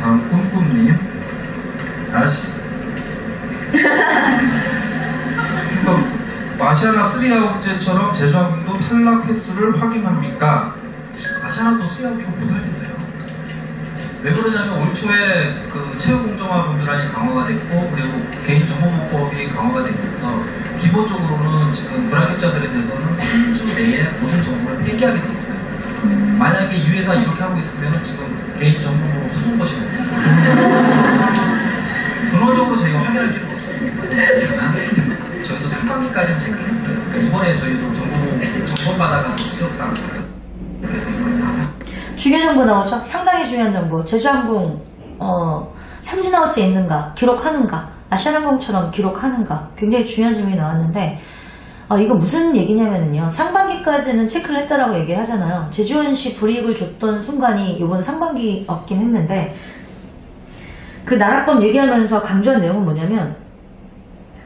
다음 꿈꿈님. 아시아나 3아웃제처럼 제주항공도 탈락 횟수를 확인합니까? 아시아나도 3아웃이면 못할 텐데요. 왜 그러냐면 올 초에 그 채용공정화 분류란이 강화가 됐고, 그리고 개인정보보호법이 강화가 되면서 기본적으로는 지금 불합격자들에 대해서는 3주 내에 모든 정보를 폐기하게 돼 있어요. 만약에 이 회사 이렇게 하고 있으면 지금 개인정보보호 소송 것이거든요. 근원적으로 저희가 확인할 필요가 없습니다. 저희도 상반기까지는 체크를 했어요. 그러니까 이번에 저희도 정보 받아가지고 지적사항, 그래서 이번에 다 중요한 정보 나오죠? 상당히 중요한 정보. 제주항공 삼진아웃제 있는가, 기록하는가, 아시아나항공처럼 기록하는가, 굉장히 중요한 질문이 나왔는데, 이거 무슨 얘기냐면요, 상반기까지는 체크를 했다라고 얘기를 하잖아요. 제주원시 불이익을 줬던 순간이 이번 상반기였긴 했는데, 그 나락범 얘기하면서 강조한 내용은 뭐냐면,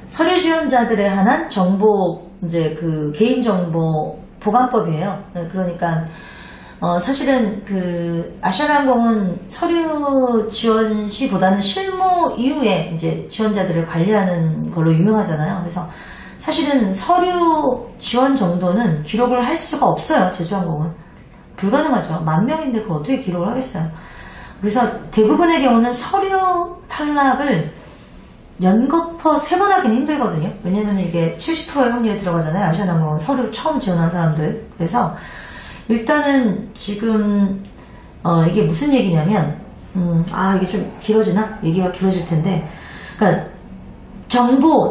서류 지원자들에 한한 정보, 이제 그 개인정보 보관법이에요. 그러니까 사실은 그 아시아나항공은 서류 지원 시보다는 실무 이후에 이제 지원자들을 관리하는 걸로 유명하잖아요. 그래서 사실은 서류 지원 정도는 기록을 할 수가 없어요. 제주항공은 불가능하죠. 10,000명인데 그걸 어떻게 기록을 하겠어요. 그래서 대부분의 경우는 서류 탈락을 연거푸 3번 하기는 힘들거든요. 왜냐면 이게 70%의 확률이 들어가잖아요. 아시아나항공 서류 처음 지원한 사람들. 그래서 일단은 지금 이게 무슨 얘기냐면 이게 좀 길어지나? 얘기가 길어질 텐데, 그러니까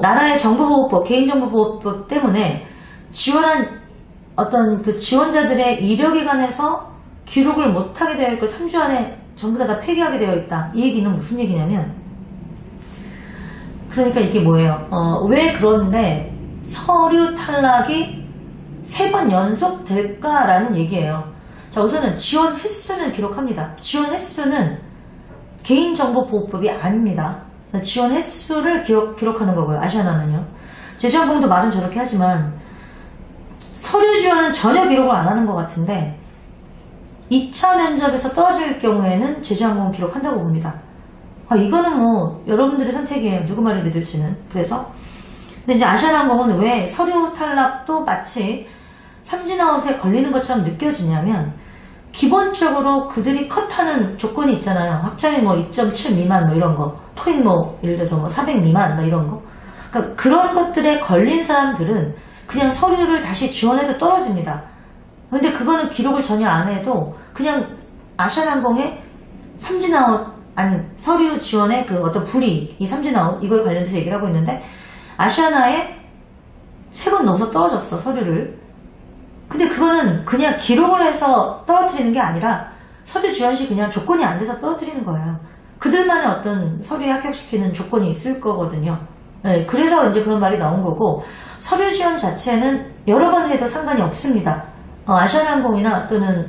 나라의 정보보호법, 개인정보보호법 때문에 지원한 어떤 그 지원자들의 이력에 관해서 기록을 못하게 되어 있고 3주 안에 전부 다 폐기하게 되어 있다. 이 얘기는 무슨 얘기냐면, 그러니까 이게 뭐예요? 왜 그런데 서류 탈락이 3번 연속 될까라는 얘기예요. 자, 우선은 지원 횟수는 기록합니다. 지원 횟수는 개인정보보호법이 아닙니다. 지원 횟수를 기록하는 거고요. 아시아나는요. 제주항공도 말은 저렇게 하지만 서류 지원은 전혀 기록을 안 하는 것 같은데 2차 면접에서 떨어질 경우에는 제주항공은 기록한다고 봅니다. 이거는 뭐 여러분들의 선택이에요. 누구 말을 믿을지는. 그래서 근데 이제 아시아나항공은 왜 서류 탈락도 마치 삼진아웃에 걸리는 것처럼 느껴지냐면, 기본적으로 그들이 컷하는 조건이 있잖아요. 학점이 뭐 2.7 미만 뭐 이런 거, 토익 뭐 예를 들어서 뭐 400 미만 뭐 이런 거. 그러니까 그런 것들에 걸린 사람들은 그냥 서류를 다시 지원해도 떨어집니다. 근데 그거는 기록을 전혀 안 해도 그냥 아시아나항공의 삼진아웃, 아니 서류 지원의 그 어떤 불이익, 이 삼진아웃 이거에 관련돼서 얘기를 하고 있는데, 아시아나에 3번 넘어서 떨어졌어, 서류를. 근데 그거는 그냥 기록을 해서 떨어뜨리는 게 아니라 서류 지원 시 그냥 조건이 안 돼서 떨어뜨리는 거예요. 그들만의 어떤 서류에 합격시키는 조건이 있을 거거든요. 네, 그래서 이제 그런 말이 나온 거고, 서류 지원 자체는 여러 번 해도 상관이 없습니다. 아시아나항공이나 또는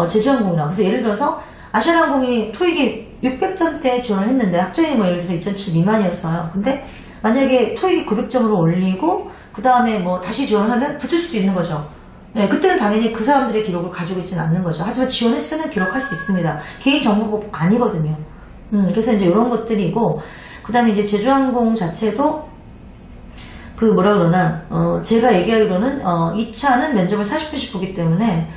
제주항공이나. 그래서 예를 들어서 아시아나항공이 토익이 600점대 지원을 했는데 학점이 뭐 예를 들어서 2.7 미만이었어요. 근데 만약에 토익이 900점으로 올리고 그 다음에 뭐 다시 지원을 하면 붙을 수도 있는 거죠. 네, 그때는 당연히 그 사람들의 기록을 가지고 있지는 않는 거죠. 하지만 지원 횟수는 기록할 수 있습니다. 개인정보법 아니거든요. 그래서 이제 이런 것들이고, 그 다음에 이제 제주항공 자체도 그 뭐라 그러나, 제가 얘기하기로는 2차는 면접을 40분씩 보기 때문에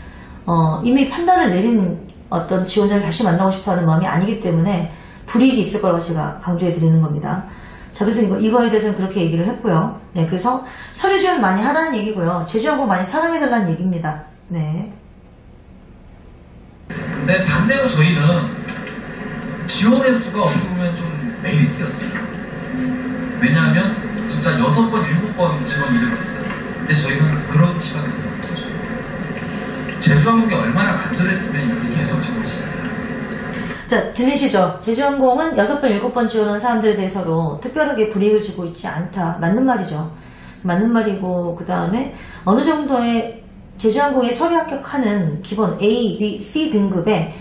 이미 판단을 내린 어떤 지원자를 다시 만나고 싶어하는 마음이 아니기 때문에 불이익이 있을 거라고 제가 강조해 드리는 겁니다. 자, 그래서 이거에 대해서는 그렇게 얘기를 했고요. 네, 그래서 서류 지원 많이 하라는 얘기고요. 제주항공 많이 사랑해달라는 얘기입니다. 네. 근데 반대로 저희는 지원 횟수가 어떻게 보면 좀 메리트였어요. 왜냐하면 진짜 6번, 7번 지원 이력이 있어요. 근데 저희는 그런 시간이 없는 거죠. 제주항공이 얼마나 간절했으면 이렇게 계속 지원을 시켰어요. 자, 들리시죠? 제주항공은 6번, 7번 지원한 사람들에 대해서도 특별하게 불이익을 주고 있지 않다. 맞는 말이죠. 맞는 말이고, 그 다음에 어느 정도의 제주항공에 서류 합격하는 기본 A, B, C 등급에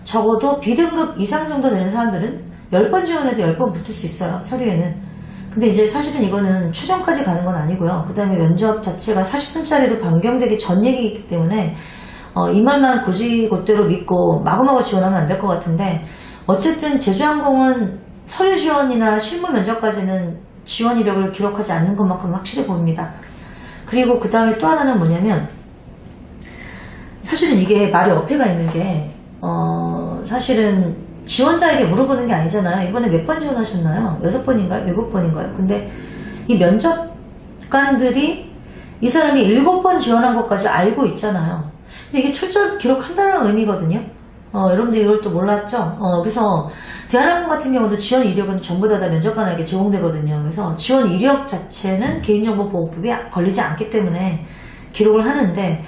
적어도 B등급 이상 정도 되는 사람들은 10번 지원해도 10번 붙을 수 있어요. 서류에는. 근데 이제 사실은 이거는 최종까지 가는 건 아니고요. 그 다음에 면접 자체가 40분짜리로 변경되기 전 얘기이기 때문에 이 말만 고지고대로 믿고 마구마구 지원하면 안 될 것 같은데, 어쨌든 제주항공은 서류 지원이나 실무 면접까지는 지원 이력을 기록하지 않는 것만큼 확실히 보입니다. 그리고 그 다음에 또 하나는 뭐냐면, 사실은 이게 말이 어폐가 있는 게, 사실은 지원자에게 물어보는 게 아니잖아요. 이번에 몇 번 지원하셨나요? 6번인가요? 7번인가요? 근데 이 면접관들이 이 사람이 7번 지원한 것까지 알고 있잖아요. 근데 이게 철저히 기록한다는 의미거든요. 여러분들 이걸 또 몰랐죠? 그래서 대한항공 같은 경우도 지원 이력은 전부 다 면접관에게 제공되거든요. 그래서 지원 이력 자체는 개인정보보호법에 걸리지 않기 때문에 기록을 하는데,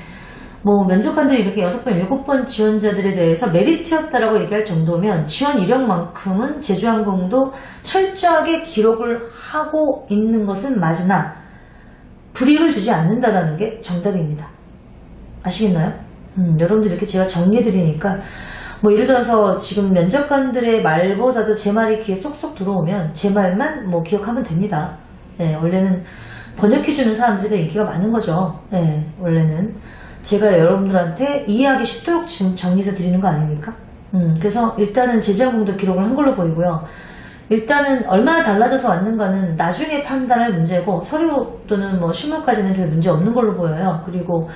뭐 면접관들이 이렇게 6번, 7번 지원자들에 대해서 메리트였다라고 얘기할 정도면 지원 이력만큼은 제주항공도 철저하게 기록을 하고 있는 것은 맞으나 불이익을 주지 않는다는 게 정답입니다. 아시겠나요? 여러분들 이렇게 제가 정리해드리니까 뭐 예를 들어서 지금 면접관들의 말보다도 제 말이 귀에 쏙쏙 들어오면 제 말만 뭐 기억하면 됩니다. 네, 원래는 번역해주는 사람들이 더 인기가 많은 거죠. 네, 원래는 제가 여러분들한테 이해하기 쉽도록 지금 정리해서 드리는 거 아닙니까? 그래서 일단은 제주항공도 기록을 한 걸로 보이고요. 일단은 얼마나 달라져서 왔는가는 나중에 판단할 문제고, 서류 또는 뭐 실무까지는 별 문제 없는 걸로 보여요. 그리고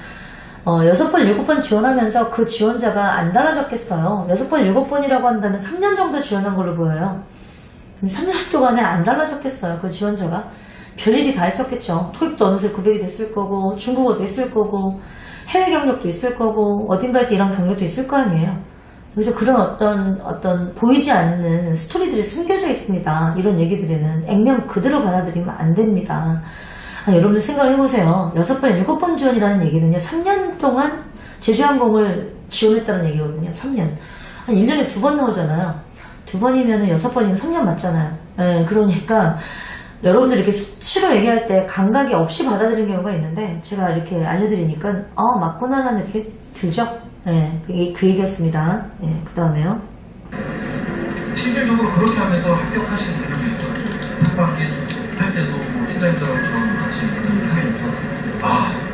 6번, 7번 지원하면서 그 지원자가 안 달라졌겠어요. 6번, 7번이라고 한다면 3년 정도 지원한 걸로 보여요. 3년 동안에 안 달라졌겠어요. 그 지원자가. 별일이 다 있었겠죠. 토익도 어느새 900이 됐을 거고, 중국어도 있을 거고, 해외 경력도 있을 거고, 어딘가에서 일한 경력도 있을 거 아니에요. 그래서 그런 어떤 보이지 않는 스토리들이 숨겨져 있습니다. 이런 얘기들에는 액면 그대로 받아들이면 안 됩니다. 여러분들 생각을 해보세요. 6번, 7번 지원이라는 얘기는요, 3년 동안 제주항공을 지원했다는 얘기거든요. 3년. 한 1년에 2번 나오잖아요. 2번이면 6번이면 3년 맞잖아요. 네, 그러니까 여러분들 이렇게 수치로 얘기할 때 감각이 없이 받아들이는 경우가 있는데, 제가 이렇게 알려드리니까 맞구나라는 느낌이 들죠? 네, 그 얘기였습니다. 네, 그 다음에요. 실질적으로 그렇게 하면서 합격하신 분들도 있어요. 탑밖에 할 때도 뭐 팀장님들하고 저랑 같이 하면서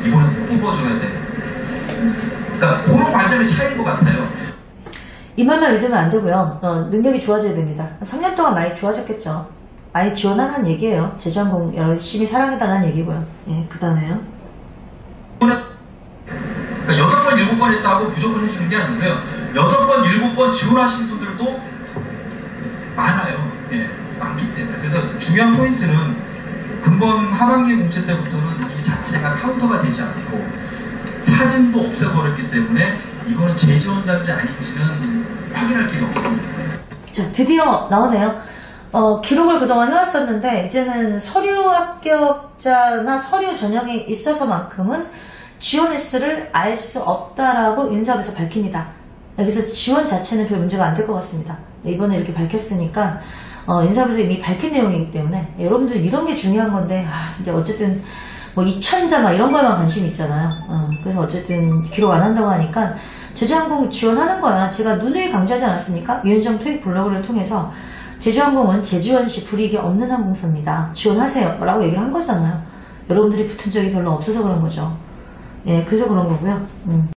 이번엔 꼭 뽑아줘야 돼. 그러니까 그런 관점의 차이인 것 같아요. 이 말만 믿으면 안 되고요. 능력이 좋아져야 됩니다. 3년 동안 많이 좋아졌겠죠. 많이 지원하라는 얘기예요. 제주항공 열심히 사랑해달라는 얘기고요. 예, 그 다음에요. 그러니까 6번, 7번 했다고 무조건 해주는 게 아니고요. 6번, 7번 지원하신 분들도 많아요. 예, 많기 때문에. 그래서 중요한 포인트는 금번 하반기 공채 때부터는 이 자체가 카운터가 되지 않고 사진도 없애버렸기 때문에 이거는 재지원자인지 아닌지는 확인할 길이 없습니다. 자, 드디어 나오네요. 기록을 그동안 해왔었는데 이제는 서류 합격자나 서류 전형이 있어서만큼은 지원 횟수를 알 수 없다라고 인사부에서 밝힙니다. 여기서 지원 자체는 별 문제가 안 될 것 같습니다. 이번에 이렇게 밝혔으니까 인사부에서 이미 밝힌 내용이기 때문에 여러분들 이런 게 중요한 건데, 이제 어쨌든 뭐 2,000자 막 이런 거에만 관심이 있잖아요. 그래서 어쨌든 기록 안 한다고 하니까 제주항공 지원하는 거야. 제가 누누이 강조하지 않았습니까? 유현정 토익 블로그를 통해서 제주항공은 재지원 시 불이익이 없는 항공사입니다. 지원하세요 라고 얘기를 한 거잖아요. 여러분들이 붙은 적이 별로 없어서 그런 거죠. 예, 그래서 그런 거고요.